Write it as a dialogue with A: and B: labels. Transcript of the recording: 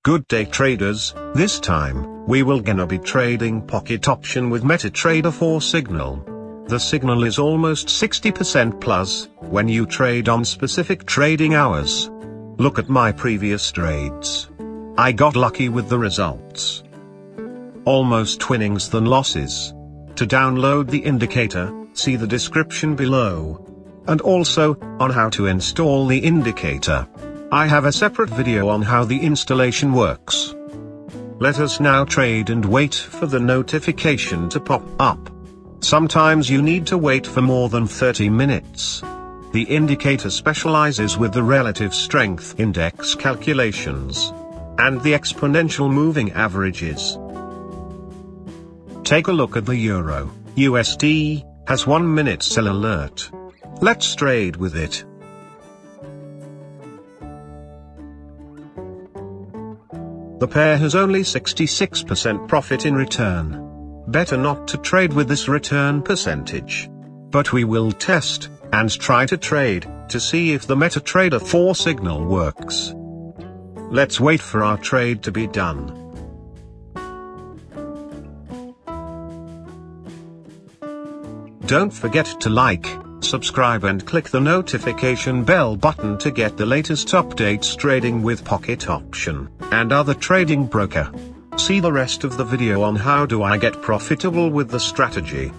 A: Good day traders, this time, we will gonna be trading pocket option with Metatrader IV signal. The signal is almost 60% plus, when you trade on specific trading hours. Look at my previous trades. I got lucky with the results. Almost winnings than losses. To download the indicator, see the description below. And also, on how to install the indicator. I have a separate video on how the installation works. Let us now trade and wait for the notification to pop up. Sometimes you need to wait for more than 30 minutes. The indicator specializes with the relative strength index calculations and the exponential moving averages. Take a look at the Euro USD has 1 minute sell alert. Let's trade with it. The pair has only 66% profit in return. Better not to trade with this return percentage. But we will test, and try to trade, to see if the Metatrader IV signal works. Let's wait for our trade to be done. Don't forget to like, subscribe and click the notification bell button to get the latest updates trading with pocket option and other trading broker. See the rest of the video on how do I get profitable with the strategy.